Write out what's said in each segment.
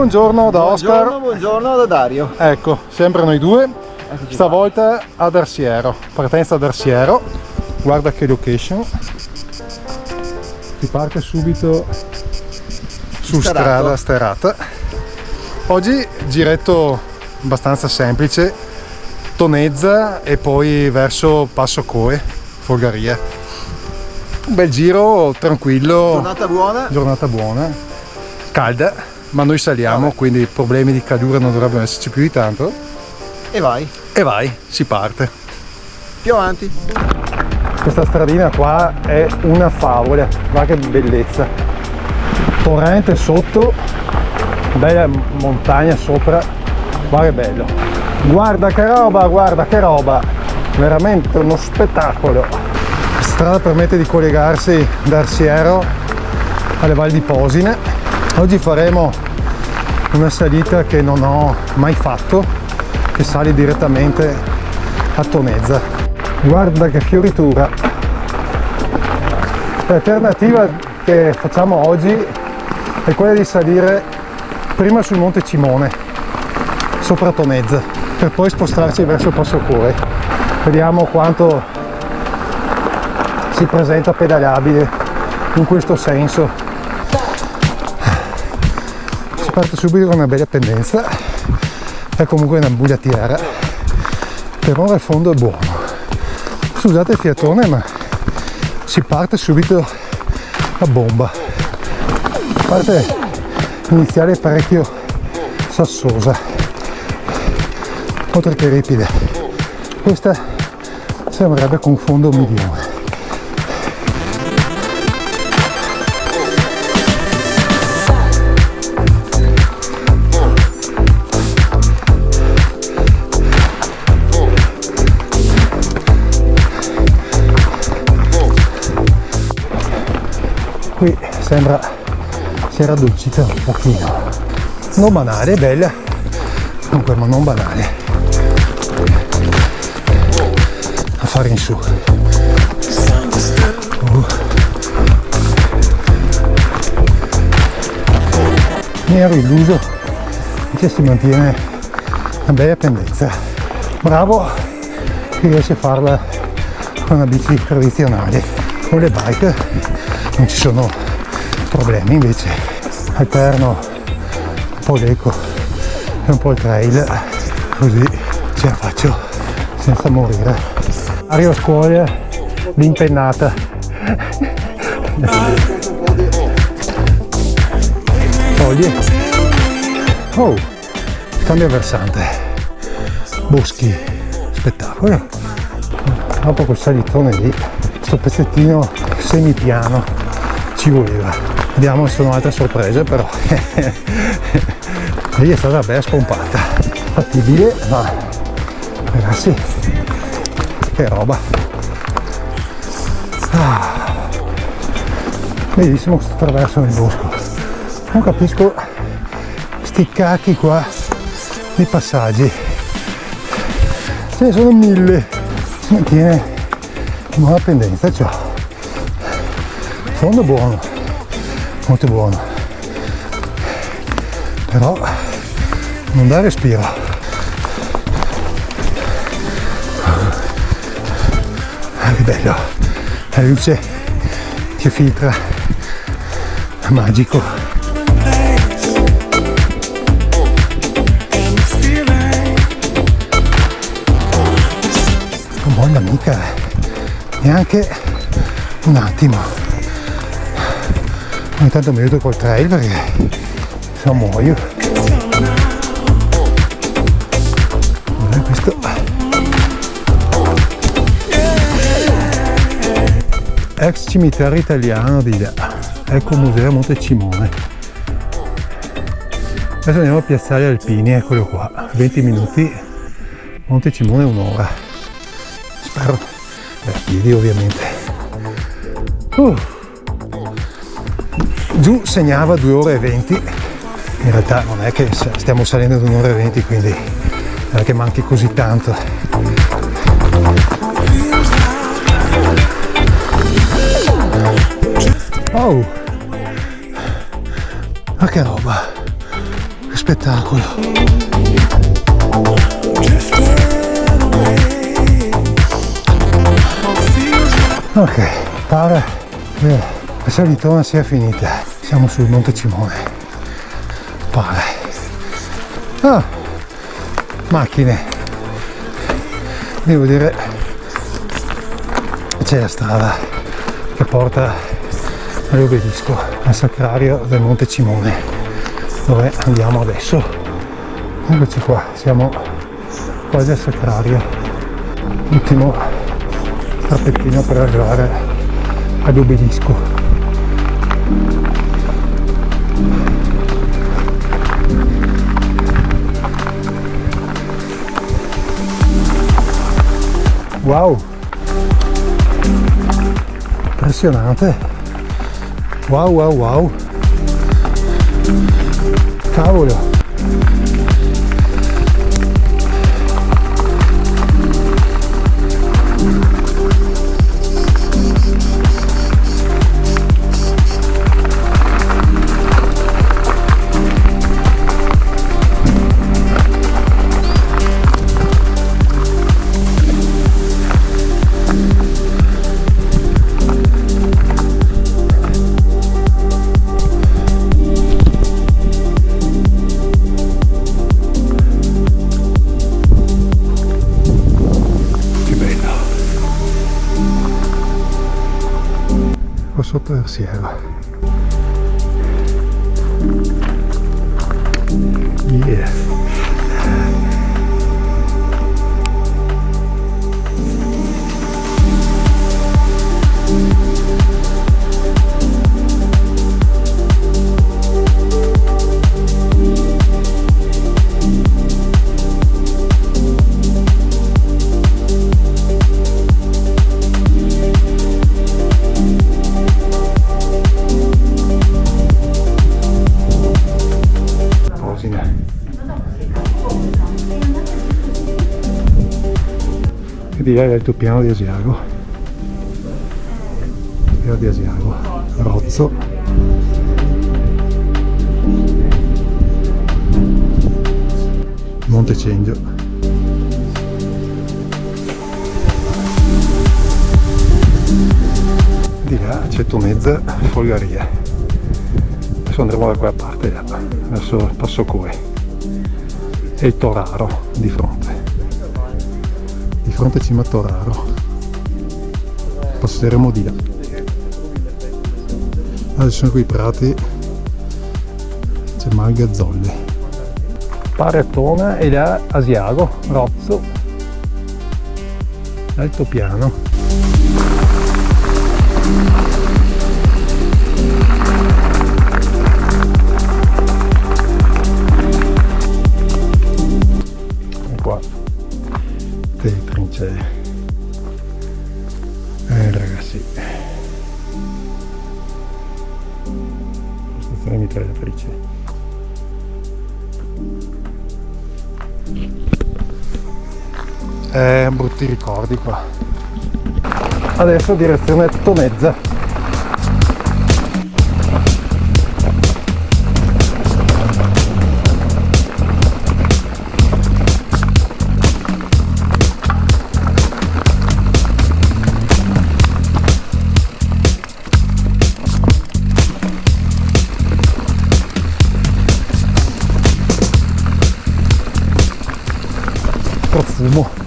Buongiorno da Oscar. Buongiorno da Dario. Ecco, sempre noi due. Eccoci Stavolta ad Arsiero. Partenza ad Arsiero. Guarda che location. Si parte subito su strada sterrata. Oggi giretto abbastanza semplice. Tonezza e poi verso Passo Coe, Folgaria. Un bel giro tranquillo. Giornata buona. Calda, ma noi saliamo, quindi problemi di cadura non dovrebbero esserci più di tanto. E vai. E vai, si parte. Più avanti. Questa stradina qua è una favola, guarda che bellezza. Torrente sotto, bella montagna sopra, guarda che bello. Guarda che roba, veramente uno spettacolo. La strada permette di collegarsi da Arsiero alle Valli di Posine. Oggi faremo una salita che non ho mai fatto, che sale direttamente a Tonezza. Guarda che fioritura. L'alternativa che facciamo oggi è quella di salire prima sul Monte Cimone, sopra Tonezza, per poi spostarci verso Passo Coe. Vediamo quanto si presenta pedalabile in questo senso. Si parte subito con una bella pendenza, è comunque una bugliatiera, per ora il fondo è buono. Scusate il fiatone, ma si parte subito a bomba. La parte iniziale è parecchio sassosa, oltre che ripida. Questa sembrerebbe con fondo migliore. Qui sembra si era addolcita un pochino. Non banale, bella, comunque, ma non banale. A fare in su. Mi ero illuso che si mantiene una bella pendenza. Bravo chi riesce a farla con una bici tradizionale. Con le bike non ci sono problemi, invece alterno un po' l'eco e un po' il trail, così ce la faccio senza morire. Arrivo a scuola l'impennata. Toglie. Oh, cambia versante. Boschi, spettacolo. Dopo quel salitone lì, questo pezzettino semipiano ci voleva. Vediamo se sono altre sorprese, però lì è stata bella spompata, fattibile, ma ragazzi che roba. Bellissimo questo traverso nel bosco. Non capisco sti cacchi qua di passaggi, ce ne sono 1000. Si mantiene in buona pendenza, cioè fondo buono, molto buono, però non dà respiro. Che bello, la luce che filtra, magico. Non voglio mica neanche un attimo. Ogni tanto mi aiuto col trail perché se no muoio. Questo ex cimitero italiano di là, ecco Museo Monte Cimone. Adesso andiamo a Piazzale Alpini, eccolo qua, 20 minuti, Monte Cimone un'ora, spero, a piedi ovviamente. Giù segnava 2 ore e 20, in realtà non è che stiamo salendo ad 1 ora e 20, quindi non è che manchi così tanto. Oh, ma che roba, Che spettacolo. Ok, pare che la salitona sia finita. Siamo sul Monte Cimone. Pare. Ah, macchine. Devo dire, c'è la strada che porta all'obelisco, al sacrario del Monte Cimone, dove andiamo adesso. Eccoci qua, siamo quasi al sacrario. Ultimo strappettino per arrivare all'obelisco. Wow, impressionante. Wow, wow, wow. Cavolo. Sotto Ersiero. Yeah. E direi l'altopiano di Asiago. Piano di Asiago, Rozzo. Monte Cengio. Di là c'è Tonezza Folgaria. Adesso andremo da quella parte là, verso Passo Coe. E il Toraro di fronte. Di fronte cima a Toraro. Passeremo di là. Adesso sono quei prati, c'è Malgazzolle, Paratona e là Asiago, Rozzo, Altopiano. E qua delle trincee. Ragazzi, stazione mitragliatrice. Brutti ricordi qua. Adesso direzione Tonezza. Profumo.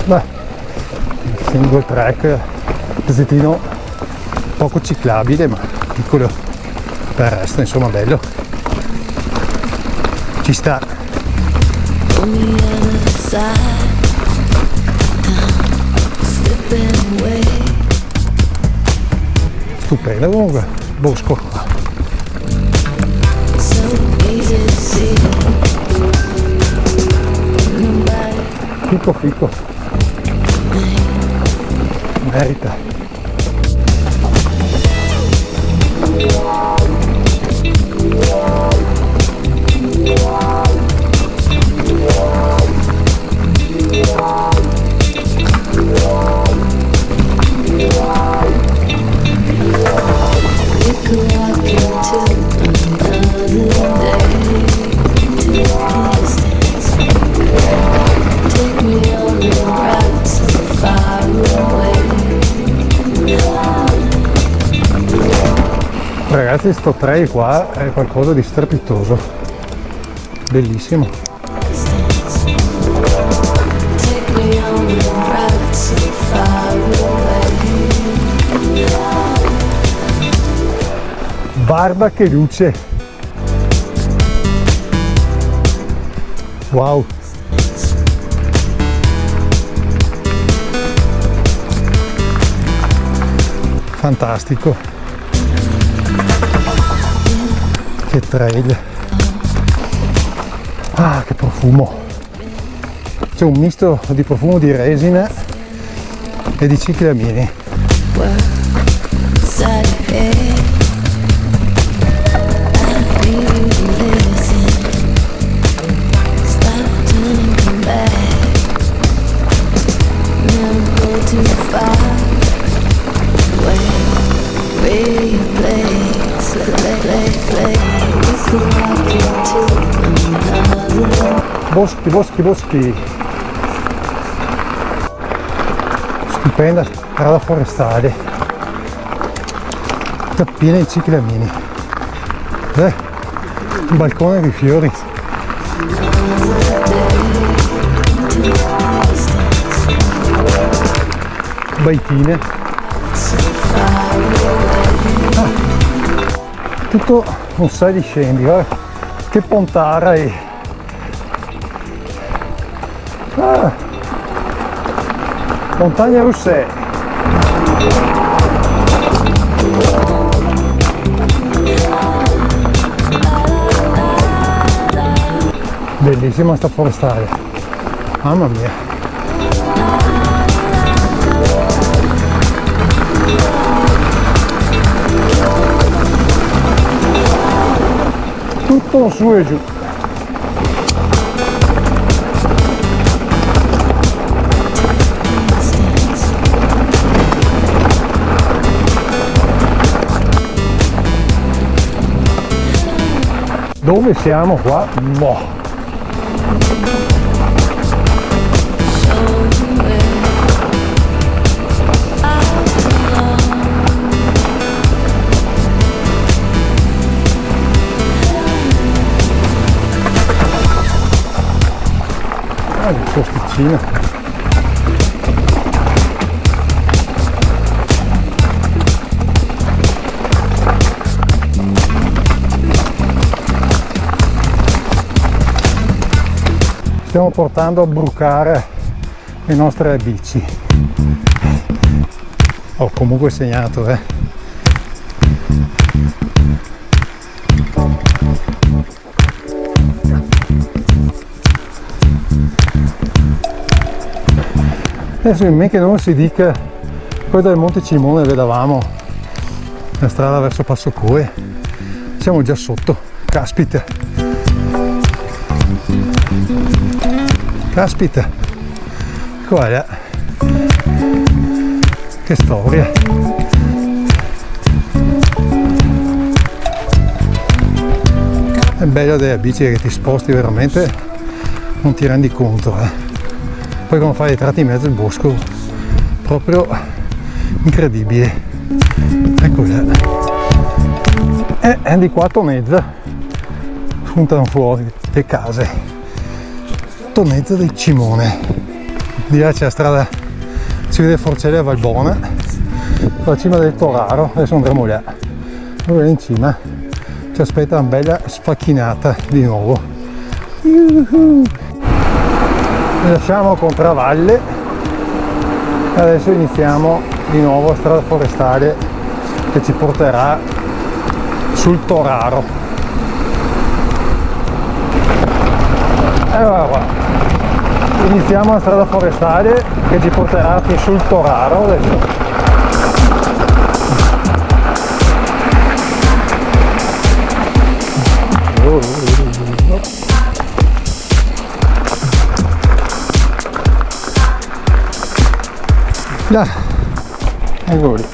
Beh, single track, pezzettino poco ciclabile ma piccolo, per il resto insomma bello, ci sta. Stupendo comunque, bosco. fico fico, merita. Ragazzi, sto trail qua è qualcosa di strepitoso, bellissimo. Barba che luce, wow. Fantastico, che trail, ah, che profumo, c'è un misto di profumo di resina e di ciclamini. Boschi, boschi, boschi. Stupenda strada forestale, tutta piena di ciclamini. Un balcone di fiori. Baitine. Tutto un sali scendi, guarda che pontara è. Montagna russe. Bellissima sta forestale, mamma mia. Tutto su e giù. Dove siamo qua? Boh. Il posticino. Stiamo portando a brucare le nostre bici. Ho comunque segnato, Adesso in me che non si dica, poi dal Monte Cimone vedevamo la strada verso Passo Coe, siamo già sotto, caspita, caspita, guarda, che storia. È bello della bici che ti sposti veramente, non ti rendi conto, Poi quando fai i tratti in mezzo al bosco, proprio incredibile. Ecco là. E di qua a Tonezza spuntano fuori le case. Tonezza del Cimone. Di là c'è la strada, si vede Forcella e Valbona, sulla cima del Toraro, adesso andremo là. Dove in cima ci aspetta una bella sfacchinata di nuovo. Lasciamo Contravalle e adesso iniziamo di nuovo la strada forestale che ci porterà sul Toraro. Eccola qua, iniziamo la strada forestale che ci porterà fin sul Toraro adesso. Là, ecco lì.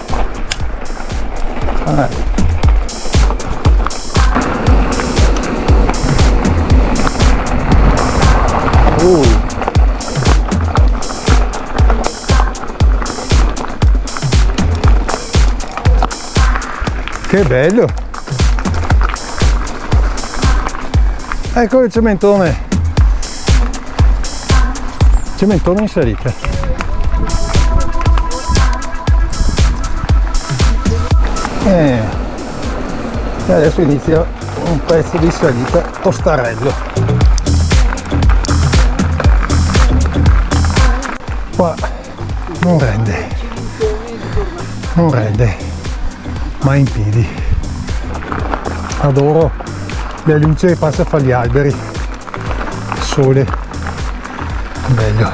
Che bello! Ecco il cementone in salita. E adesso inizia un pezzo di salita tostarello. Qua non rende, ma in piedi. Adoro la luce che passa fra gli alberi, il sole, bello.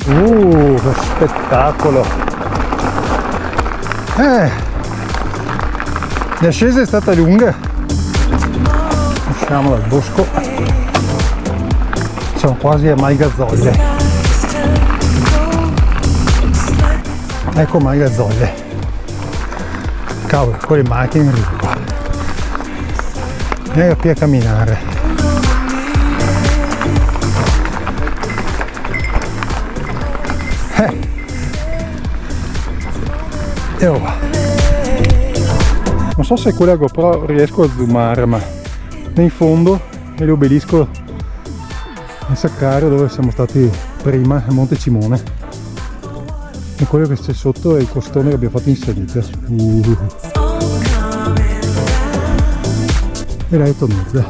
Che spettacolo! L'ascesa è stata lunga. Usciamo dal bosco, siamo quasi a Malgazzolle. Ecco Malgazzolle. Cavolo, con le macchine lì qua. Vieni qui a camminare. E va. Non so se quella GoPro riesco a zoomare, ma in fondo è l'obelisco in Saccario dove siamo stati prima, a Monte Cimone, e quello che c'è sotto è il costone che abbiamo fatto in salita. E là è Tonezza,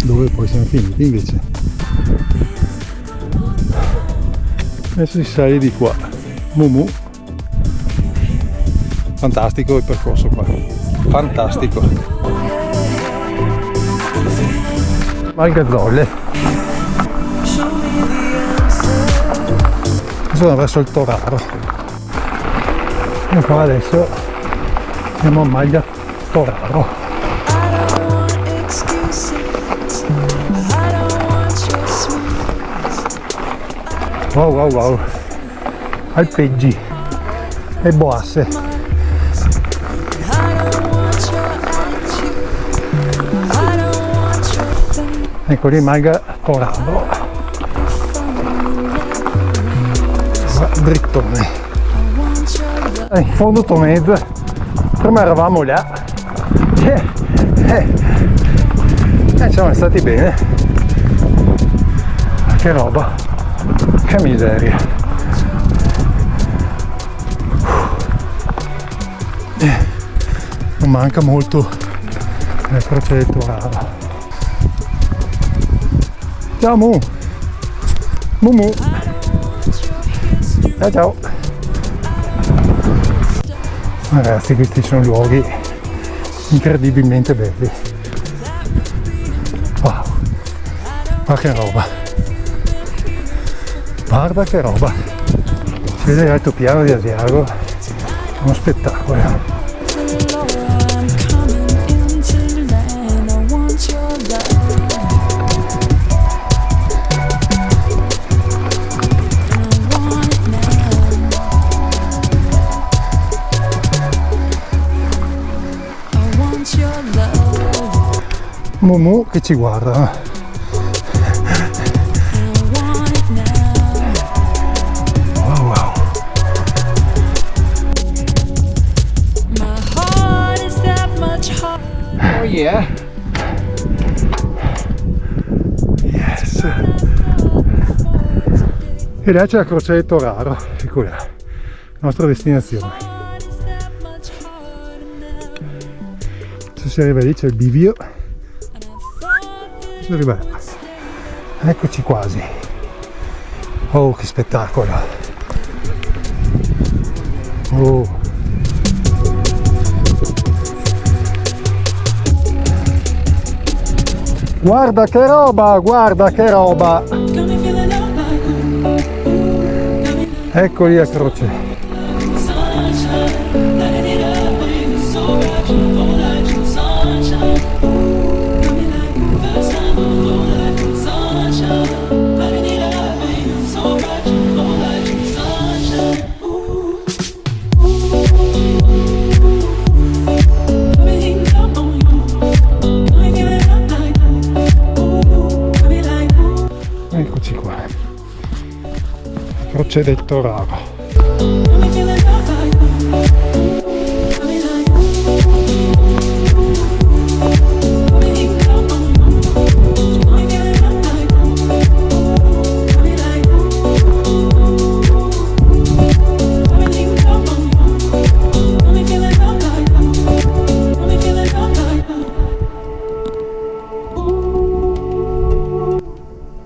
dove poi siamo finiti invece. Adesso si sale di qua. Mumu. Fantastico il percorso qua, fantastico. Malgazzolle. Sono verso il Toraro. E qua adesso andiamo a Maglia Toraro. Wow. Alpeggi e boasse. Ecco lì Maglia Toraro. Va drittone. In fondo Tonezza. Prima eravamo là. Siamo stati bene. Che roba. Che miseria. Non manca molto la croce del Toraro. Ciao Mumu. Ciao. Ragazzi, questi sono luoghi incredibilmente belli. Wow. Ma che roba. Guarda che roba. Si vede l'altopiano di Asiago. Uno spettacolo. Mumu che ci guarda. Wow. Oh yeah. Yes. E là c'è la croce del Toraro, ecco là, nostra destinazione. Se si arriva lì c'è il bivio. Si arriva là. Eccoci quasi. Oh, che spettacolo. Oh. Guarda che roba, guarda che roba. Eccoli a croce. Eccoci qua. Croce del Toraro.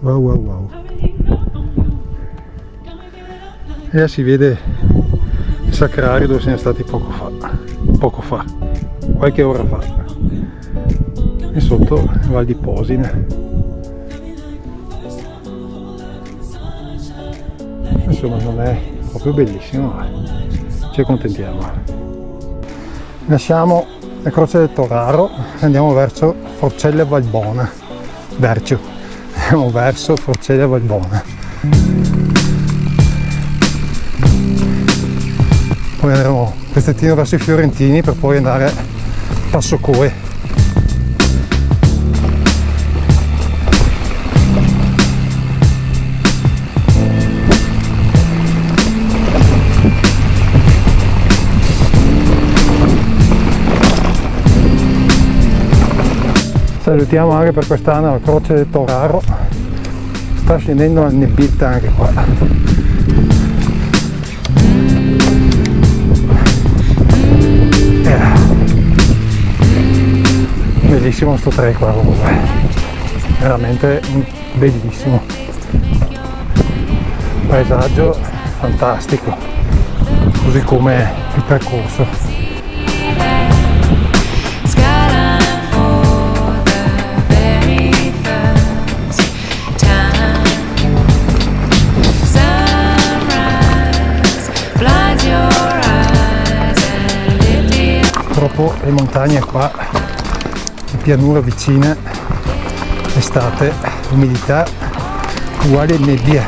Wow wow wow. E là si vede il sacrario dove siamo stati poco fa, qualche ora fa, e sotto Val di Posina. Insomma non è proprio bellissimo, ma ci accontentiamo. Lasciamo la Croce del Toraro e andiamo verso Forcella Valbona. Andiamo verso Forcella Valbona. Poi andremo un pezzettino verso i Fiorentini per poi andare a Passocoe. Salutiamo anche per quest'anno la Croce del Toraro. Sta scendendo una nebbietta anche qua. Bellissimo sto trail qua comunque, veramente bellissimo, paesaggio fantastico, così come il percorso. Purtroppo le montagne qua, le pianure vicine, estate, umidità uguale a nebbia.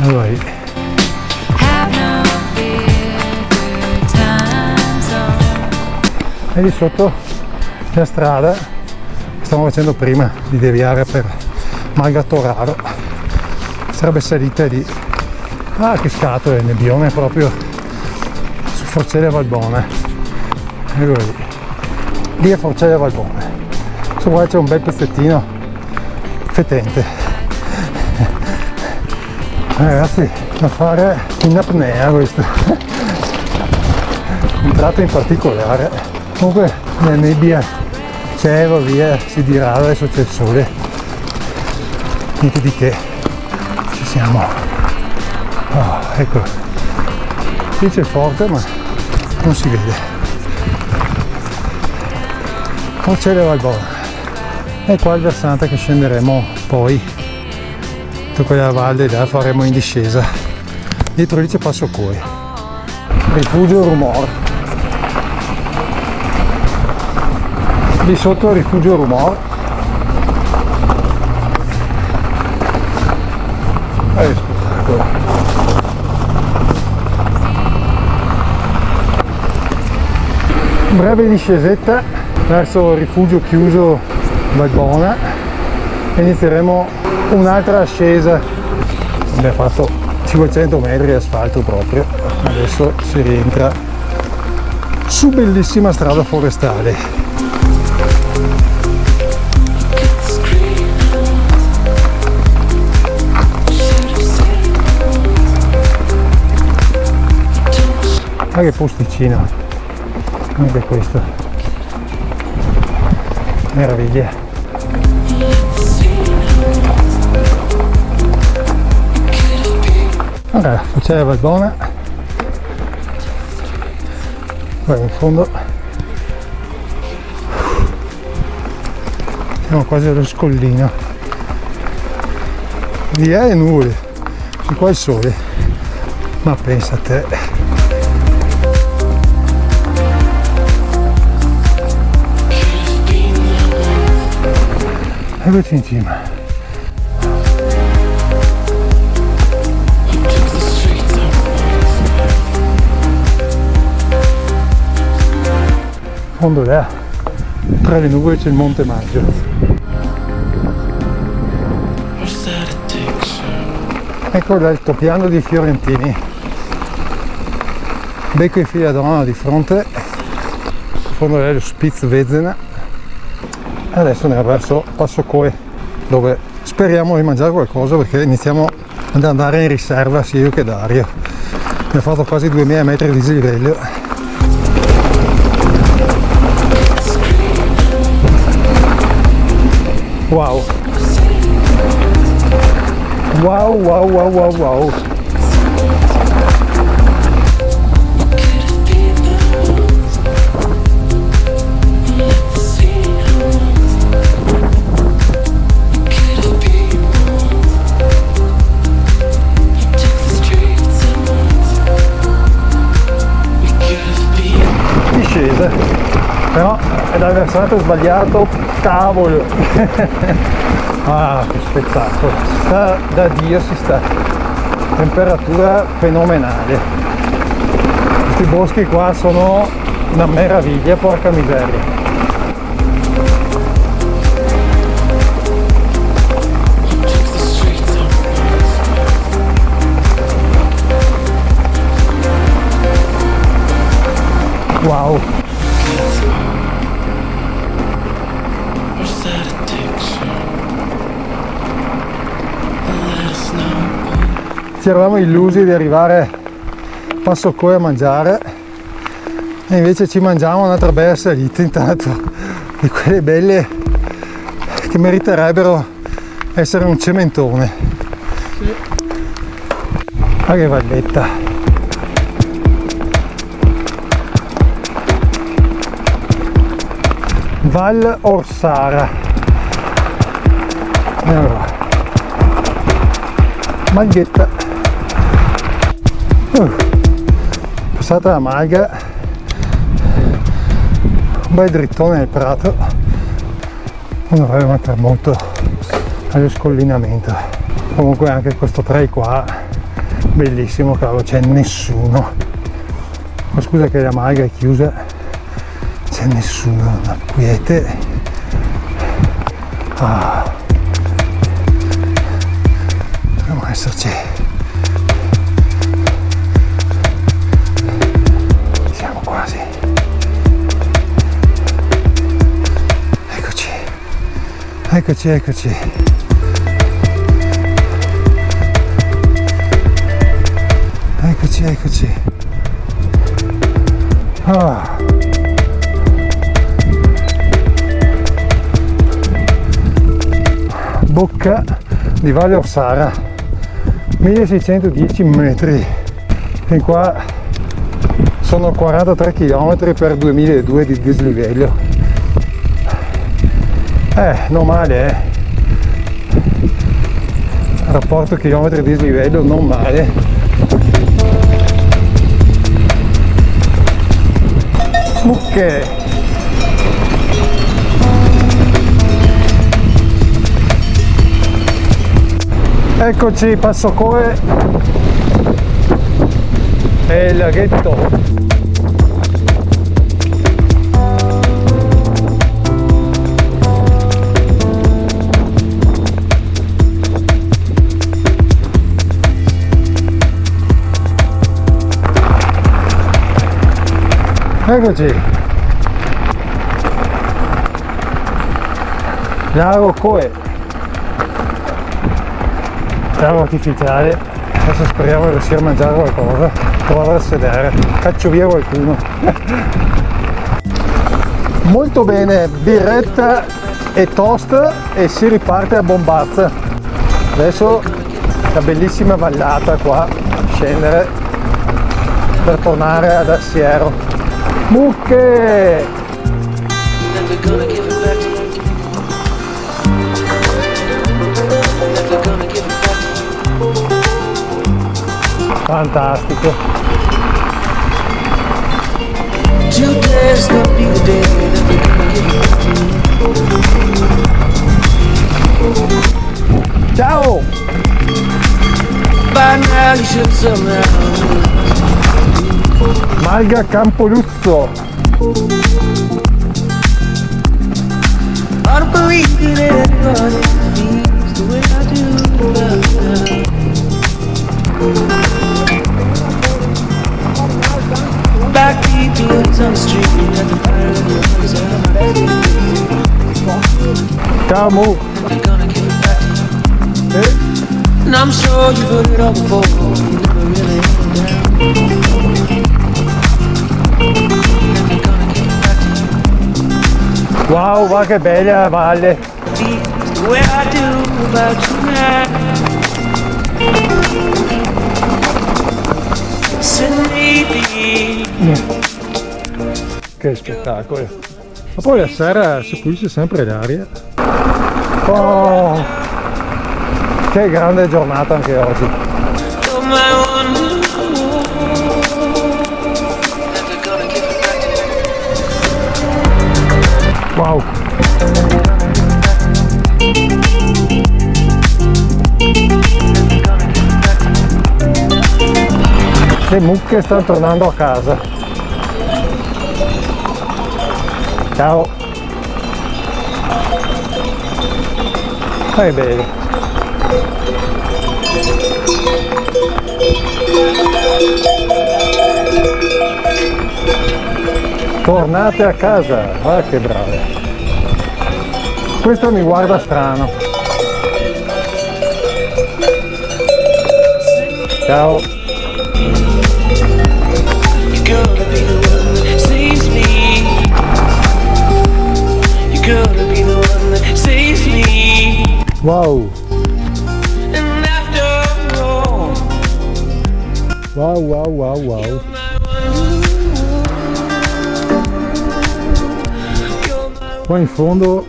Allora, e lì sotto la strada che stiamo facendo prima di deviare per Margatoraro. Sarebbe salita di che scatole, nebbione proprio su Forcella Valbona. Ecco lì è Forcella Valbona. Su qua c'è un bel pezzettino fetente, ragazzi, da fare in apnea questo. Un tratto in particolare. Comunque la nebbia c'è, va via, si dirada, adesso c'è il sole, niente di che. Siamo, ecco, qui c'è il forte ma non si vede. Forcella Valbona, e qua il versante che scenderemo poi tutta quella valle là, faremo in discesa. Dietro lì c'è Passocoe, rifugio Rumor, lì sotto rifugio Rumor. Breve discesetta verso il rifugio chiuso Valbona e inizieremo un'altra ascesa. Abbiamo fatto 500 metri di asfalto proprio, adesso si rientra su bellissima strada forestale. Ah, che posticino, anche questo, meraviglia. Allora, Forcella Valbona, qua in fondo Siamo quasi allo scollino. Di là le nuvole, di qua il sole. Ma pensa a te. Eccoci in cima. In fondo là, tra le nuvole c'è il Monte Maggio. Ecco l'altopiano di Fiorentini. Becco e Filadrona di fronte. In fondo là è lo Spitzvezena. Adesso andiamo verso Passo Coe, dove speriamo di mangiare qualcosa perché iniziamo ad andare in riserva sia io che Dario. Abbiamo fatto quasi 2000 metri di dislivello. Wow! Wow, wow, wow, wow, wow! Discesa, però è dal versante sbagliato, cavolo! Ah, che spettacolo, si sta da Dio, si sta, temperatura fenomenale, questi boschi qua sono una meraviglia, porca miseria. Wow! Ci eravamo illusi di arrivare a Passo Coe a mangiare e invece ci mangiamo un'altra bella salita intanto, di quelle belle che meriterebbero essere un cementone. Sì. Ma che valletta! Val Orsara. Allora, Malghetta. Passata la Malga, un bel drittone nel prato, non dovrebbe mancare molto allo scollinamento. Comunque anche questo trail qua bellissimo, cavolo, c'è nessuno. Ma scusa che la Malga è chiusa, c'è nessuno, una quiete. Dobbiamo esserci. Siamo quasi. Eccoci. Eccoci, eccoci. Eccoci, eccoci. Bocca di Valle Orsara, 1610 metri, fin qua sono 43 km per 2002 di dislivello. Non male, rapporto chilometri di dislivello non male. Mucche! Eccoci, Passo Coe e il laghetto. Eccoci, lago Coe, lago artificiale. Adesso speriamo di riuscire a mangiare qualcosa, provare a sedere, caccio via qualcuno. Molto bene, birretta e toast e si riparte a bombazza. Adesso la bellissima vallata qua, scendere per tornare ad Arsiero. Mucche! fantastico. Today's gonna be the day that we're gonna get back to. Ciao! By now you should somehow. Malga Campoluzzo. I don't believe in anybody feels the way I do right now. Backbeat beats on the street at the fire of your eyes out. Ciao Mu. We're gonna get back to you. And I'm sure you've heard it all before. You never really held down. Never gonna get back to you. Wow, guarda che bella la valle. Feels the way I do about you now. So maybe. Che spettacolo. Ma poi la sera si pulisce sempre l'aria. Oh, che grande giornata anche oggi. You're my one. Never gonna give it back to you. Wow. Le mucche stanno tornando a casa. Ciao. Che bello. Tornate a casa, guarda che brave. Questo mi guarda strano. Ciao. You're gonna be the one that saves me. You're gonna be the one that saves me. Wow. And after all, Wow, wow, wow, wow. you're my one. Qua in fondo,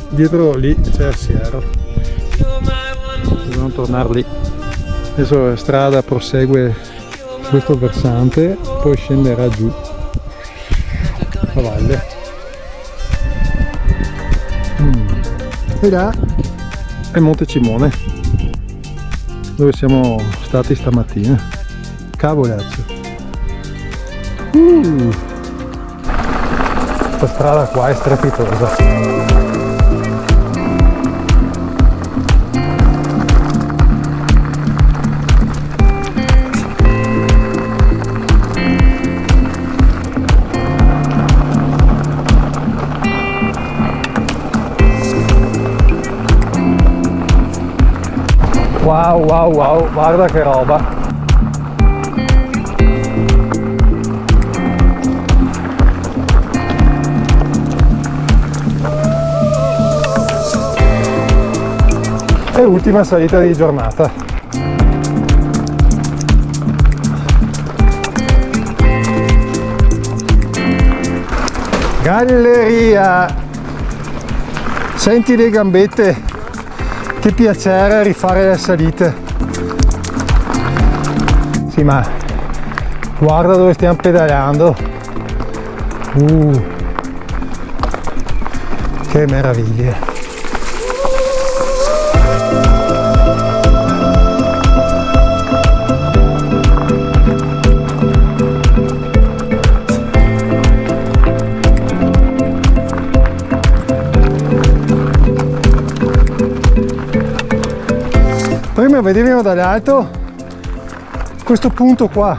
dietro lì c'è il Sierra. You're my one. Dobbiamo tornare lì. Adesso la strada prosegue su questo versante, poi scenderà giù la valle. E là è Monte Cimone, dove siamo stati stamattina. Cavolaccio. Questa strada qua è strepitosa. Wow, wow, wow, guarda che roba. E ultima salita di giornata. Galleria! Senti le gambette, che piacere rifare le salite. Sì, ma guarda dove stiamo pedalando. Che meraviglia. Prima vedevamo dall'alto questo punto qua.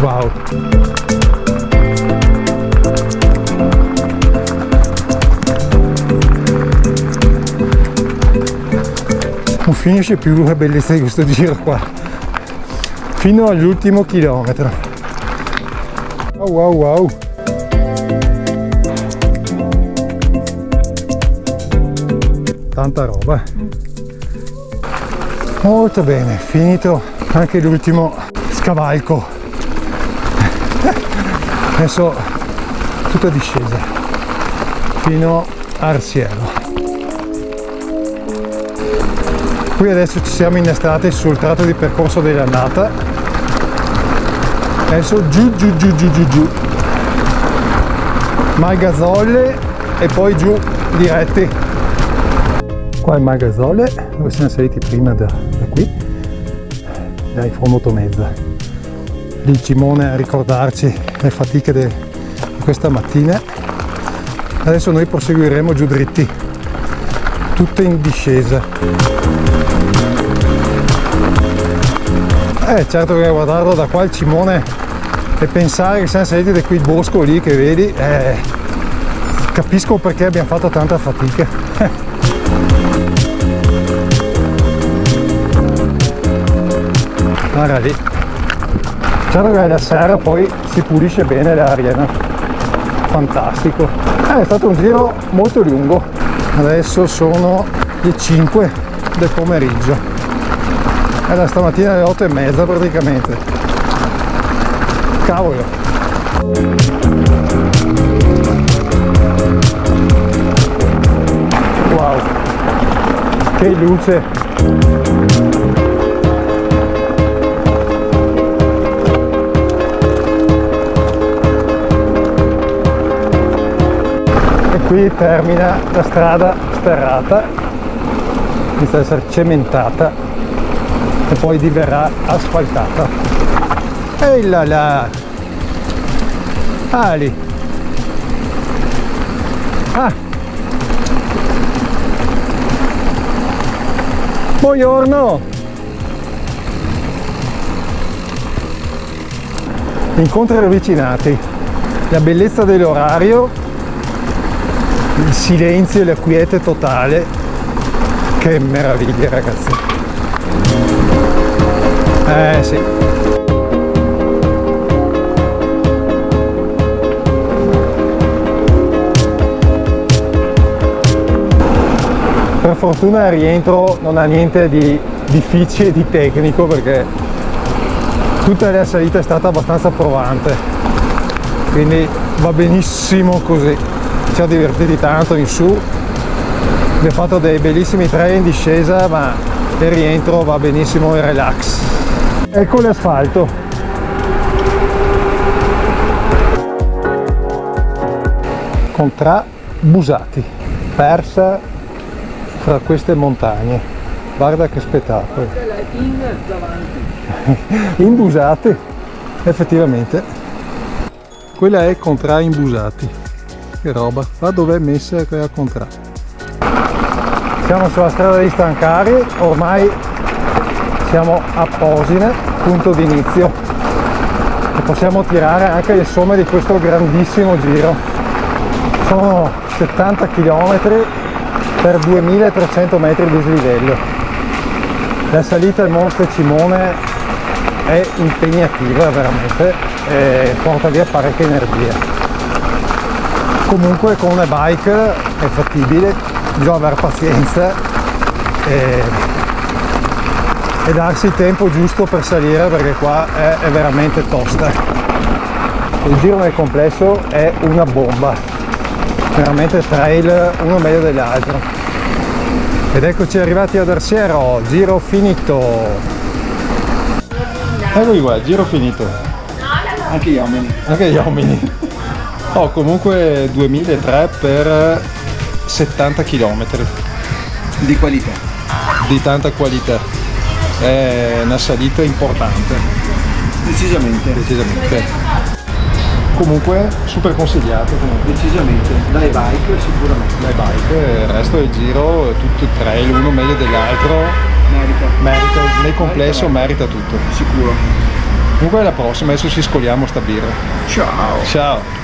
Wow. Non finisce più la bellezza di questo giro qua, fino all'ultimo chilometro. Wow, wow, wow. Tanta roba. Molto bene, finito anche l'ultimo scavalco. Adesso tutta discesa fino a Arsiello. Qui adesso ci siamo innestati sul tratto di percorso dell'andata. Adesso giù. Malgazolle e poi giù diretti. Qua è Malgazolle, dove siamo saliti prima da qui, dai Fromotomezza. Il Cimone a ricordarci le fatiche di questa mattina. Adesso noi proseguiremo giù dritti, tutte in discesa. Certo che guardarlo da qua il Cimone e pensare che siamo saliti da quel bosco lì che vedi, capisco perché abbiamo fatto tanta fatica. Guarda lì. Certo che la sera poi si pulisce bene l'aria, no? Fantastico. È stato un giro molto lungo. Adesso sono le 5 del pomeriggio. È da stamattina alle 8:30 praticamente. Cavolo. Wow. Che luce. Qui termina la strada sterrata, inizia ad essere cementata e poi diverrà asfaltata. Ehi là là! Ah lì! Ah! Buongiorno! Incontri ravvicinati, la bellezza dell'orario, il silenzio e la quiete totale. Che meraviglia, ragazzi. Sì. Per fortuna il rientro non ha niente di difficile, di tecnico, perché tutta la salita è stata abbastanza provante, quindi va benissimo così. Ci siamo divertiti tanto in su, abbiamo fatto dei bellissimi trail in discesa, ma il rientro va benissimo in relax. Ecco l'asfalto. Contra Busati, persa fra queste montagne. Guarda che spettacolo. In Busati, effettivamente. Quella è Contra in Busati. Che roba, va dov'è messa quella Contra. Siamo sulla strada di Stancari, ormai siamo a Posine, punto di inizio, e possiamo tirare anche le somme di questo grandissimo giro. Sono 70 km per 2300 metri di dislivello. La salita al Monte Cimone è impegnativa veramente e porta via parecchia energia. Comunque con una bike è fattibile, bisogna avere pazienza e darsi il tempo giusto per salire, perché qua è veramente tosta. Il giro nel complesso è una bomba, veramente trail uno meglio dell'altro. Ed eccoci arrivati ad Arsiero, giro finito. Eccoli qua, giro finito. Anche gli uomini. Anche gli uomini. Oh, comunque 2003 per 70 km. Di qualità. Di tanta qualità. È una salita importante. Decisamente. Comunque super consigliato. Decisamente. Dai bike sicuramente. Dai bike, il resto del giro, tutto il trail, uno meglio dell'altro. Merita, nel complesso merita tutto. Sicuro. Comunque alla prossima, adesso ci scoliamo sta birra. Ciao. Ciao.